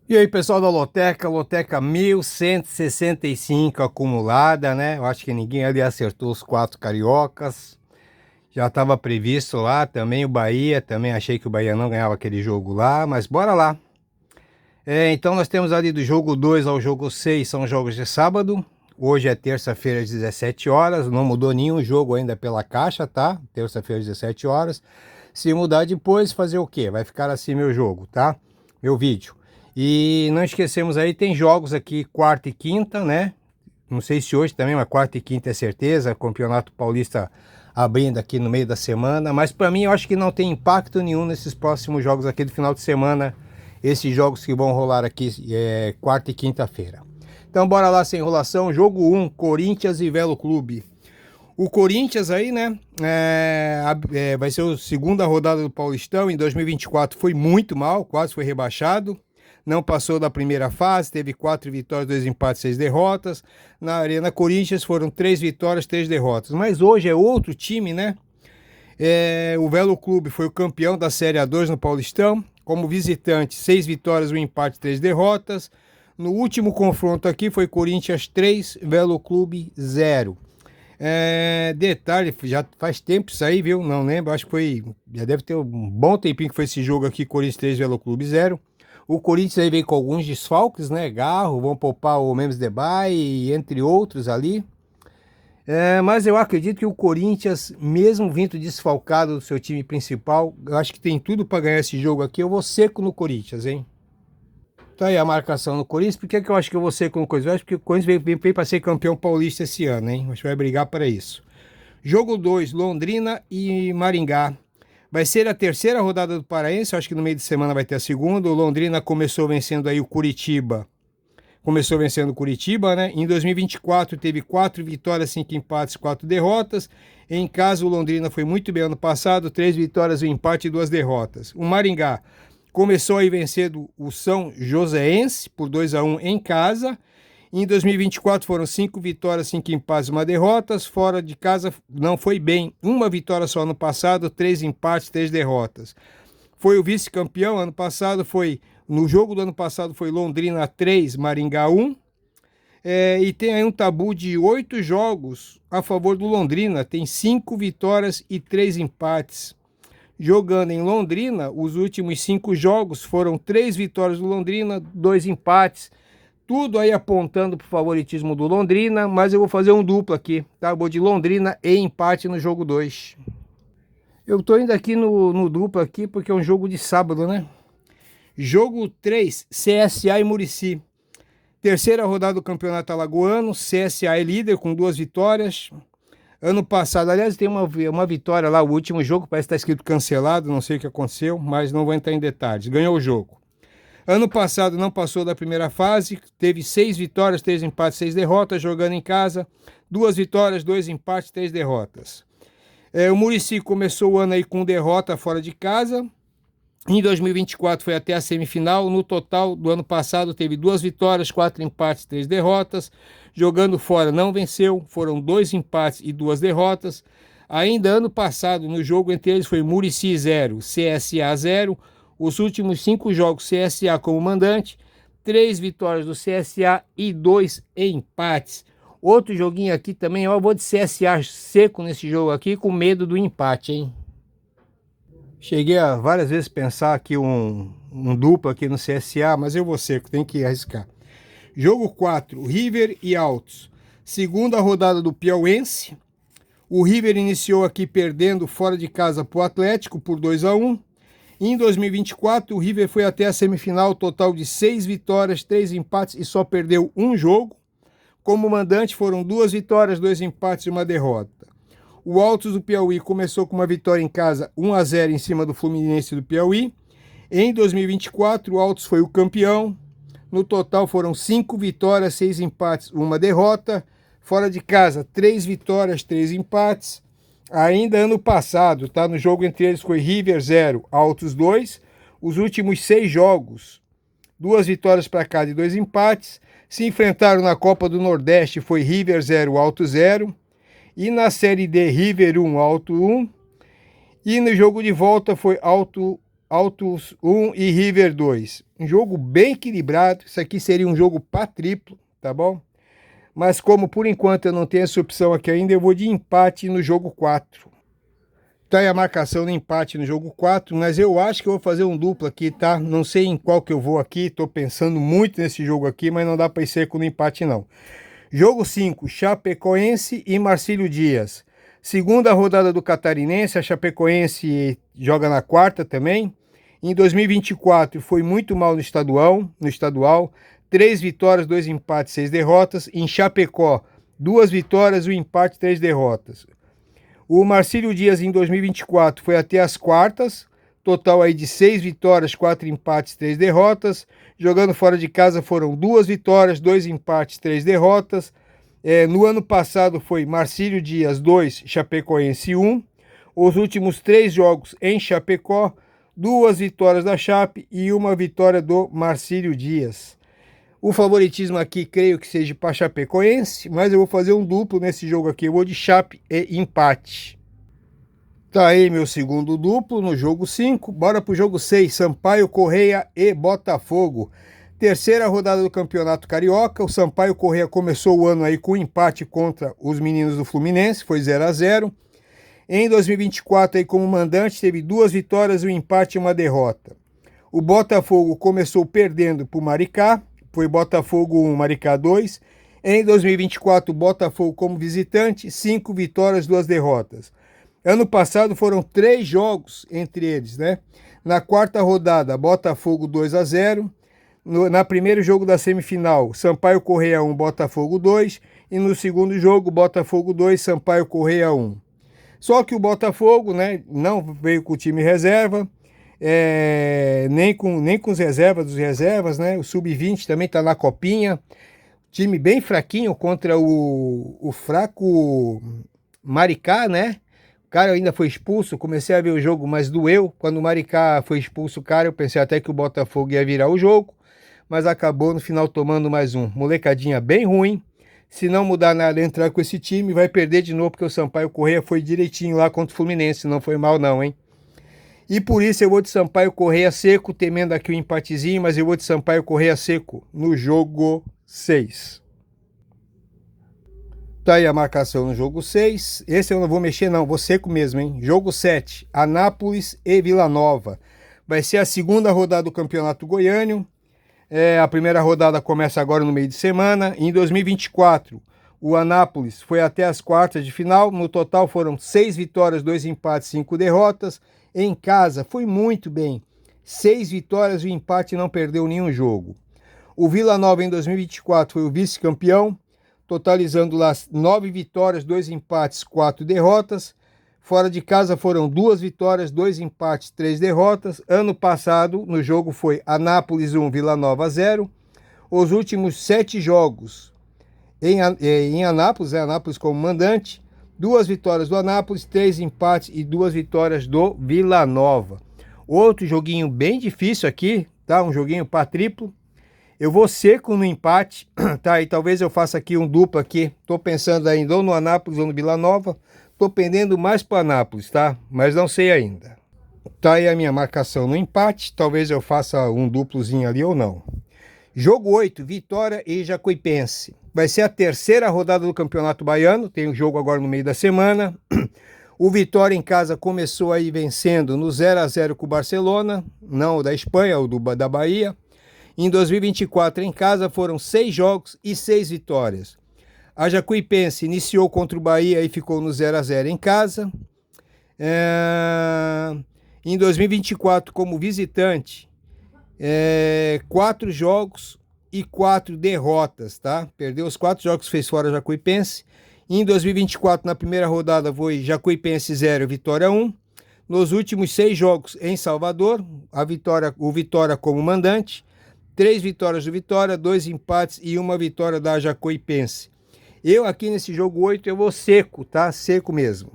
E aí, pessoal da Loteca, Loteca 1165 acumulada, né? Eu acho que ninguém ali acertou os quatro cariocas. Já estava previsto lá também o Bahia, também achei que o Bahia não ganhava aquele jogo lá, mas bora lá. Então nós temos ali do jogo 2 ao jogo 6, são jogos de sábado. Hoje é terça-feira às 17 horas, não mudou nenhum jogo ainda pela caixa, tá? Terça-feira às 17 horas. Se mudar depois, fazer o quê? Vai ficar assim meu jogo, tá? Meu vídeo. E não esquecemos aí, tem jogos aqui quarta e quinta, né? Não sei se hoje também, mas quarta e quinta é certeza. Campeonato Paulista abrindo aqui no meio da semana. Mas para mim eu acho que não tem impacto nenhum nesses próximos jogos aqui do final de semana. Esses jogos que vão rolar aqui quarta e quinta-feira. Então bora lá sem enrolação. Jogo 1, Corinthians e Velo Clube. O Corinthians aí, né, vai ser a segunda rodada do Paulistão. Em 2024 foi muito mal, quase foi rebaixado. Não passou da primeira fase, teve 4 vitórias, 2 empates, 6 derrotas. Na Arena Corinthians foram 3 vitórias, 3 derrotas. Mas hoje é outro time, né? O Velo Clube foi o campeão da Série A2 no Paulistão. Como visitante, 6 vitórias, 1 empate, 3 derrotas. No último confronto aqui foi Corinthians 3, Velo Clube 0. Detalhe, já faz tempo isso aí, viu? Não lembro, acho que foi. Já deve ter um bom tempinho que foi esse jogo aqui, Corinthians 3, Velo Clube 0. O Corinthians aí veio com alguns desfalques, né? Garro, vão poupar o Memphis Depay, entre outros ali. Mas eu acredito que o Corinthians, mesmo vindo desfalcado do seu time principal, eu acho que tem tudo para ganhar esse jogo aqui. Eu vou seco no Corinthians, hein? Tá aí a marcação no Corinthians. Por que que eu acho que eu vou seco no Corinthians? Eu acho que o Corinthians veio para ser campeão paulista esse ano, hein? Acho que vai brigar para isso. Jogo 2, Londrina e Maringá. Vai ser a terceira rodada do Paraense, acho que no meio de semana vai ter a segunda. O Londrina começou vencendo aí o Curitiba. Começou vencendo o Curitiba, né? Em 2024 teve 4 vitórias, 5 empates, 4 derrotas. Em casa, o Londrina foi muito bem ano passado, 3 vitórias, 1 empate e 2 derrotas. O Maringá começou aí vencendo o São Joséense por 2-1 em casa. Em 2024 foram 5 vitórias, 5 empates e 1 derrota. Fora de casa não foi bem. 1 vitória só no passado, 3 empates, 3 derrotas. Foi o vice-campeão ano passado, no jogo do ano passado foi Londrina 3, Maringá 1. E tem aí um tabu de 8 jogos a favor do Londrina. Tem 5 vitórias e 3 empates. Jogando em Londrina, os últimos 5 jogos foram 3 vitórias do Londrina, 2 empates. Tudo aí apontando para o favoritismo do Londrina, mas eu vou fazer um duplo aqui, tá? Eu vou de Londrina e empate no jogo 2. Eu tô indo aqui no duplo aqui porque é um jogo de sábado, né? Jogo 3, CSA e Muricy. Terceira rodada do Campeonato Alagoano, CSA é líder com 2 vitórias. Ano passado, aliás, tem uma vitória lá, o último jogo parece que está escrito cancelado, não sei o que aconteceu, mas não vou entrar em detalhes. Ganhou o jogo. Ano passado não passou da primeira fase, teve 6 vitórias, 3 empates, 6 derrotas, jogando em casa. 2 vitórias, 2 empates, 3 derrotas. O Muricy começou o ano aí com derrota fora de casa. Em 2024 foi até a semifinal. No total do ano passado teve 2 vitórias, 4 empates, 3 derrotas. Jogando fora não venceu, foram 2 empates e 2 derrotas. Ainda ano passado, no jogo entre eles foi Muricy 0, CSA 0. Os últimos 5 jogos, CSA como mandante, 3 vitórias do CSA e 2 empates. Outro joguinho aqui também, eu vou de CSA seco nesse jogo aqui, com medo do empate, hein? Cheguei a várias vezes pensar aqui um duplo aqui no CSA, mas eu vou seco, tem que arriscar. Jogo 4, River e Altos. Segunda rodada do Piauiense. O River iniciou aqui perdendo fora de casa para o Atlético por 2-1. Em 2024, o River foi até a semifinal, total de 6 vitórias, 3 empates e só perdeu um jogo. Como mandante foram 2 vitórias, 2 empates e 1 derrota. O Altos do Piauí começou com uma vitória em casa 1-0 em cima do Fluminense do Piauí. Em 2024, o Altos foi o campeão. No total foram 5 vitórias, 6 empates, 1 derrota. Fora de casa, 3 vitórias, 3 empates. Ainda ano passado, tá? No jogo entre eles foi River 0, Altos 2. Os últimos 6 jogos, 2 vitórias para cada e 2 empates. Se enfrentaram na Copa do Nordeste, foi River 0, Altos 0. E na Série D, River 1, Alto 1. E no jogo de volta foi Altos Altos 1 e River 2. Um jogo bem equilibrado. Isso aqui seria um jogo para triplo, tá bom? Mas como por enquanto eu não tenho essa opção aqui ainda, eu vou de empate no jogo 4. Tá aí a marcação no empate no jogo 4, mas eu acho que eu vou fazer um duplo aqui, tá? Não sei em qual que eu vou aqui, tô pensando muito nesse jogo aqui, mas não dá para ir seco no empate não. Jogo 5, Chapecoense e Marcílio Dias. Segunda rodada do Catarinense, a Chapecoense joga na quarta também. Em 2024 foi muito mal no estadual. 3 vitórias, 2 empates, 6 derrotas. Em Chapecó, 2 vitórias, 1 empate, 3 derrotas. O Marcílio Dias em 2024 foi até as quartas, total aí de 6 vitórias, 4 empates, 3 derrotas. Jogando fora de casa foram 2 vitórias, 2 empates, 3 derrotas. No ano passado foi Marcílio Dias 2, Chapecoense 1. Os últimos 3 jogos em Chapecó, 2 vitórias da Chape e 1 vitória do Marcílio Dias. O favoritismo aqui creio que seja para Chapecoense, mas eu vou fazer um duplo nesse jogo aqui. Eu vou de Chape e empate. Tá aí meu segundo duplo no jogo 5. Bora pro jogo 6, Sampaio Corrêa e Botafogo. Terceira rodada do Campeonato Carioca. O Sampaio Corrêa começou o ano aí com empate contra os meninos do Fluminense, foi 0-0. Em 2024 aí como mandante teve 2 vitórias, 1 empate e 1 derrota. O Botafogo começou perdendo para o Maricá. Foi Botafogo 1, Maricá 2. Em 2024, Botafogo como visitante, 5 vitórias, 2 derrotas. Ano passado foram 3 jogos entre eles, né? Na quarta rodada, Botafogo 2-0. Na primeiro jogo da semifinal, Sampaio Corrêa 1, Botafogo 2. E no segundo jogo, Botafogo 2, Sampaio Corrêa 1. Só que o Botafogo, né, não veio com o time reserva. Nem com os reservas dos reservas, né? O Sub-20 também tá na copinha. Time bem fraquinho contra o fraco Maricá, né? O cara ainda foi expulso. Comecei a ver o jogo, mas doeu. Quando o Maricá foi expulso, cara, eu pensei até que o Botafogo ia virar o jogo. Mas acabou no final tomando mais um. Molecadinha bem ruim. Se não mudar nada, entrar com esse time, vai perder de novo, porque o Sampaio Corrêa foi direitinho lá contra o Fluminense. Não foi mal não, hein? E por isso eu vou de Sampaio Corrêa seco, temendo aqui o empatezinho, mas eu vou de Sampaio Corrêa seco no jogo 6. Tá aí a marcação no jogo 6. Esse eu não vou mexer não, vou seco mesmo, hein? Jogo 7, Anápolis e Vila Nova. Vai ser a segunda rodada do Campeonato Goiano. A primeira rodada começa agora no meio de semana. Em 2024, o Anápolis foi até as quartas de final. No total foram 6 vitórias, 2 empates, 5 derrotas. Em casa, foi muito bem. 6 vitórias e o empate, não perdeu nenhum jogo. O Vila Nova em 2024 foi o vice-campeão, totalizando lá 9 vitórias, 2 empates, 4 derrotas. Fora de casa foram 2 vitórias, 2 empates, 3 derrotas. Ano passado, no jogo foi Anápolis 1, Vila Nova 0. Os últimos 7 jogos em Anápolis, Anápolis como mandante, 2 vitórias do Anápolis, 3 empates e 2 vitórias do Vila Nova. Outro joguinho bem difícil aqui, tá? Um joguinho para triplo. Eu vou seco no empate, tá? E talvez eu faça aqui um duplo aqui. Tô pensando ainda ou no Anápolis ou no Vila Nova. Tô pendendo mais para Anápolis, tá? Mas não sei ainda. Tá aí a minha marcação no empate. Talvez eu faça um duplozinho ali ou não. Jogo 8, Vitória e Jacuipense. Vai ser a terceira rodada do Campeonato Baiano. Tem um jogo agora no meio da semana. O Vitória em casa começou aí vencendo no 0-0 com o Barcelona. Não o da Espanha, o da Bahia. Em 2024 em casa foram 6 jogos e 6 vitórias. A Jacuipense iniciou contra o Bahia e ficou no 0-0 em casa. Em 2024 como visitante, 4 jogos e 4 derrotas, tá? Perdeu os 4 jogos que fez fora a Jacuipense. Em 2024, na primeira rodada, foi Jacuipense 0, Vitória 1. Nos últimos 6 jogos em Salvador, o Vitória como mandante. 3 vitórias do Vitória, 2 empates e 1 vitória da Jacuipense. Eu aqui nesse jogo 8 eu vou seco, tá? Seco mesmo.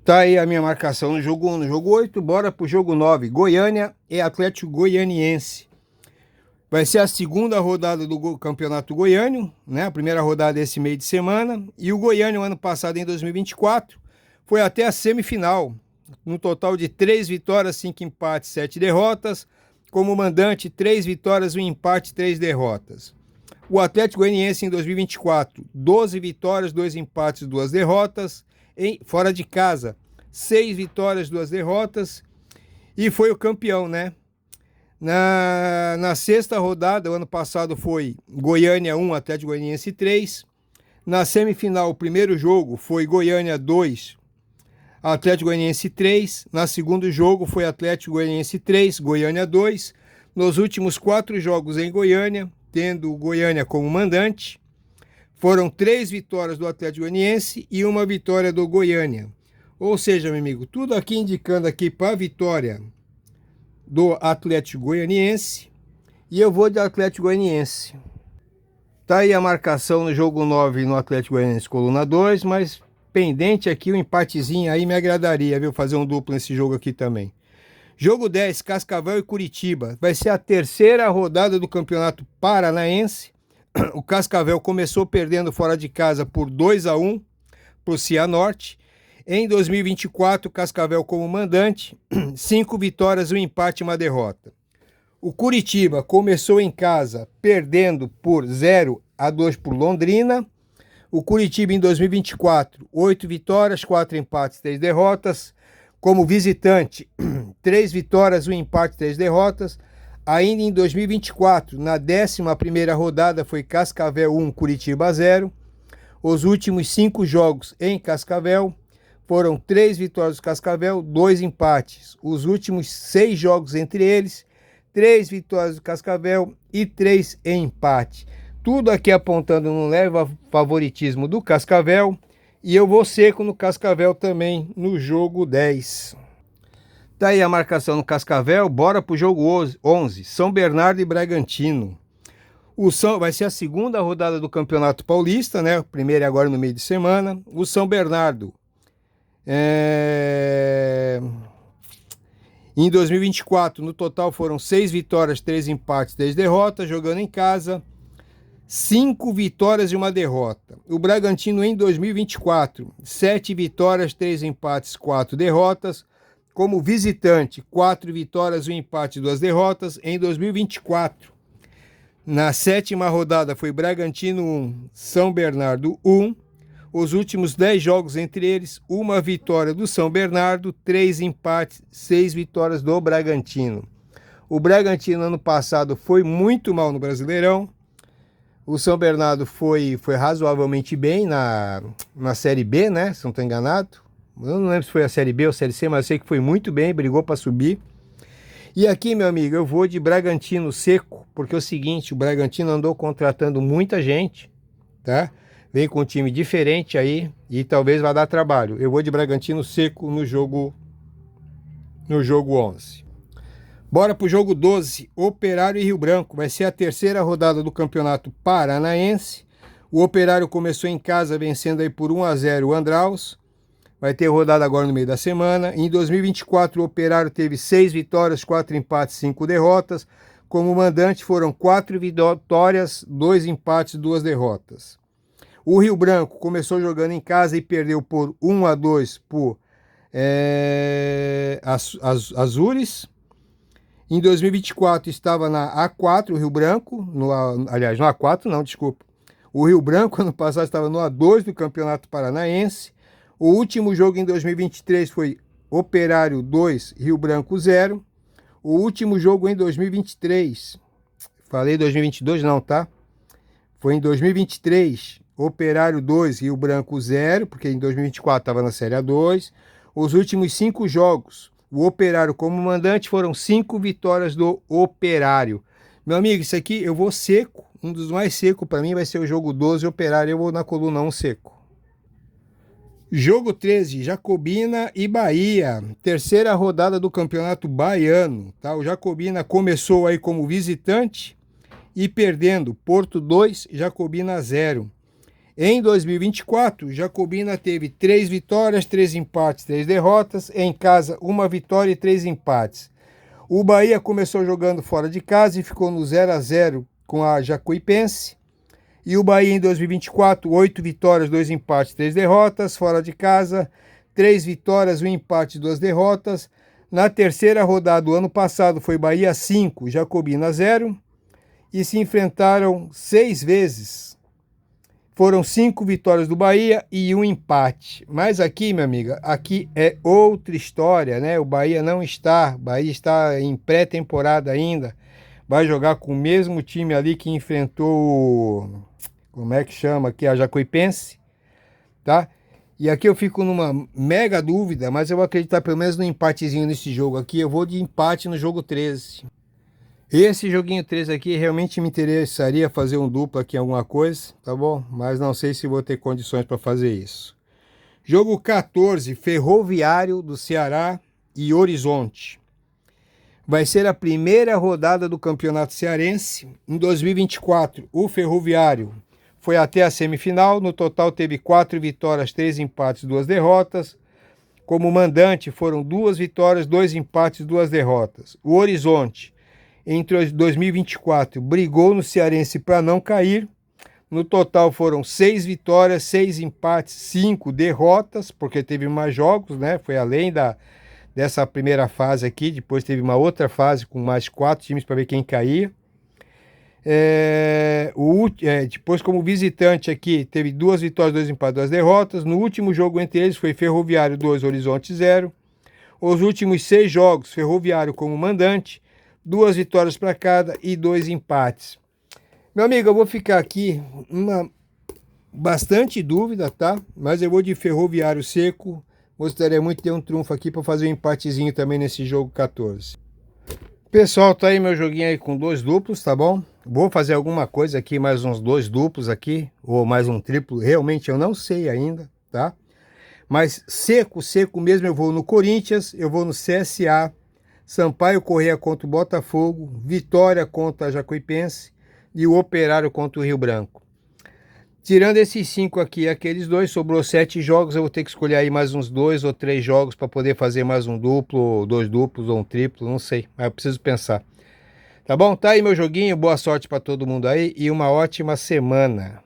Tá aí a minha marcação no jogo 1, no jogo 8. Bora pro jogo 9. Goiânia e Atlético Goianiense. Vai ser a segunda rodada do Campeonato Goiano, né? A primeira rodada desse meio de semana. E o Goiânia, ano passado, em 2024, foi até a semifinal. no total de 3 vitórias, 5 empates, 7 derrotas. Como mandante, 3 vitórias, 1 empate, 3 derrotas. O Atlético Goianiense em 2024, 12 vitórias, 2 empates, 2 derrotas. Fora de casa, 6 vitórias, 2 derrotas. E foi o campeão, né? Na sexta rodada, o ano passado foi Goiânia 1, Atlético Goianiense 3. Na semifinal, o primeiro jogo foi Goiânia 2, Atlético Goianiense 3. No segundo jogo foi Atlético Goianiense 3, Goiânia 2. Nos últimos 4 jogos em Goiânia, tendo o Goiânia como mandante, foram 3 vitórias do Atlético Goianiense e 1 vitória do Goiânia. Ou seja, meu amigo, tudo aqui indicando aqui para a vitória do Atlético Goianiense. E eu vou de Atlético Goianiense. Tá aí a marcação no jogo 9 no Atlético Goianiense, coluna 2, mas pendente aqui o empatezinho aí me agradaria, viu? Fazer um duplo nesse jogo aqui também. Jogo 10, Cascavel e Curitiba. Vai ser a terceira rodada do Campeonato Paranaense. O Cascavel começou perdendo fora de casa por 2-1 para o Cianorte. Em 2024, Cascavel como mandante, 5 vitórias, 1 empate e 1 derrota. O Curitiba começou em casa perdendo por 0-2 por Londrina. O Curitiba em 2024, 8 vitórias, 4 empates, 3 derrotas. Como visitante, 3 vitórias, 1 empate, 3 derrotas. Ainda em 2024, na 11ª rodada, foi Cascavel 1, Curitiba 0. Os últimos 5 jogos em Cascavel foram 3 vitórias do Cascavel, 2 empates. Os últimos 6 jogos entre eles, 3 vitórias do Cascavel e 3 em empate. Tudo aqui apontando no leve favoritismo do Cascavel. E eu vou seco no Cascavel também no jogo 10. Tá aí a marcação no Cascavel. Bora pro jogo 11. São Bernardo e Bragantino. Vai ser a segunda rodada do Campeonato Paulista, né? O primeiro é agora no meio de semana. O São Bernardo em 2024, no total foram 6 vitórias, 3 empates, 3 derrotas, jogando em casa, 5 vitórias e 1 derrota. O Bragantino em 2024, 7 vitórias, 3 empates, 4 derrotas. Como visitante, 4 vitórias, 1 empate e 2 derrotas. Em 2024, na 7ª rodada foi Bragantino 1, São Bernardo 1. Os últimos 10 jogos entre eles, 1 vitória do São Bernardo, 3 empates, 6 vitórias do Bragantino. O Bragantino ano passado foi muito mal no Brasileirão. O São Bernardo foi razoavelmente bem na Série B, né? Se não estou enganado. Eu não lembro se foi a Série B ou a Série C, mas eu sei que foi muito bem, brigou para subir. E aqui, meu amigo, eu vou de Bragantino seco, porque é o seguinte, o Bragantino andou contratando muita gente, tá? Vem com um time diferente aí e talvez vá dar trabalho. Eu vou de Bragantino seco no jogo 11. Bora pro jogo 12, Operário e Rio Branco. Vai ser a terceira rodada do Campeonato Paranaense. O Operário começou em casa vencendo aí por 1-0 o Andraus. Vai ter rodada agora no meio da semana. Em 2024, o Operário teve 6 vitórias, 4 empates, 5 derrotas. Como mandante foram 4 vitórias, 2 empates, 2 derrotas. O Rio Branco começou jogando em casa e perdeu por 1-2 por Azures. Em 2024 estava na A4, o Rio Branco, aliás, no A4 não, desculpa. O Rio Branco ano passado estava no A2 do Campeonato Paranaense. O último jogo em 2023 foi Operário 2, Rio Branco 0. O último jogo em 2023, falei 2022 não, tá? Foi em 2023, Operário 2, Rio Branco 0, porque em 2024 estava na Série A2. Os últimos 5 jogos, o Operário como mandante, foram 5 vitórias do Operário. Meu amigo, isso aqui eu vou seco, um dos mais secos para mim vai ser o jogo 12, Operário, eu vou na coluna 1 seco. Jogo 13, Jacobina e Bahia, terceira rodada do Campeonato Baiano, tá? O Jacobina começou aí como visitante e perdendo, Porto 2, Jacobina 0. Em 2024, Jacobina teve 3 vitórias, 3 empates, 3 derrotas. Em casa, 1 vitória e 3 empates. O Bahia começou jogando fora de casa e ficou no 0-0 com a Jacuipense. E o Bahia em 2024, 8 vitórias, 2 empates, 3 derrotas. Fora de casa, 3 vitórias, 1 empate, 2 derrotas. Na terceira rodada do ano passado foi Bahia 5, Jacobina 0. E se enfrentaram 6 vezes. Foram 5 vitórias do Bahia e 1 empate. Mas aqui, minha amiga, aqui é outra história, né? O Bahia não está, o Bahia está em pré-temporada ainda. Vai jogar com o mesmo time ali que enfrentou, como é que chama aqui, a Jacuipense, tá? E aqui eu fico numa mega dúvida, mas eu vou acreditar pelo menos no empatezinho nesse jogo aqui. Eu vou de empate no jogo 13. Esse joguinho 3 aqui realmente me interessaria fazer um duplo aqui em alguma coisa, tá bom? Mas não sei se vou ter condições para fazer isso. Jogo 14, Ferroviário do Ceará e Horizonte. Vai ser a primeira rodada do Campeonato Cearense em 2024. O Ferroviário foi até a semifinal, no total teve 4 vitórias, 3 empates, 2 derrotas. Como mandante foram 2 vitórias, 2 empates, 2 derrotas. O Horizonte, entre 2024, brigou no Cearense para não cair. No total foram 6 vitórias, 6 empates, 5 derrotas, porque teve mais jogos, né? Foi além dessa primeira fase aqui, depois teve uma outra fase com mais 4 times para ver quem caía. Depois, como visitante aqui, teve 2 vitórias, 2 empates, 2 derrotas. No último jogo entre eles foi Ferroviário 2, Horizonte 0. Os últimos 6 jogos, Ferroviário como mandante, 2 vitórias para cada e 2 empates. Meu amigo, eu vou ficar aqui bastante dúvida, tá? Mas eu vou de Ferroviário seco. Gostaria muito de ter um trunfo aqui para fazer um empatezinho também nesse jogo 14. Pessoal, tá aí meu joguinho aí com 2 duplos, tá bom? Vou fazer alguma coisa aqui, mais uns 2 duplos aqui, ou mais um triplo. Realmente eu não sei ainda, tá? Mas seco mesmo, eu vou no Corinthians, eu vou no CSA, Sampaio Corrêa contra o Botafogo, Vitória contra a Jacuipense e o Operário contra o Rio Branco. Tirando esses 5 aqui, aqueles 2, sobrou 7 jogos, eu vou ter que escolher aí mais uns 2 ou 3 jogos para poder fazer mais um duplo, ou 2 duplos ou um triplo, não sei, mas eu preciso pensar. Tá bom? Tá aí meu joguinho, boa sorte para todo mundo aí e uma ótima semana.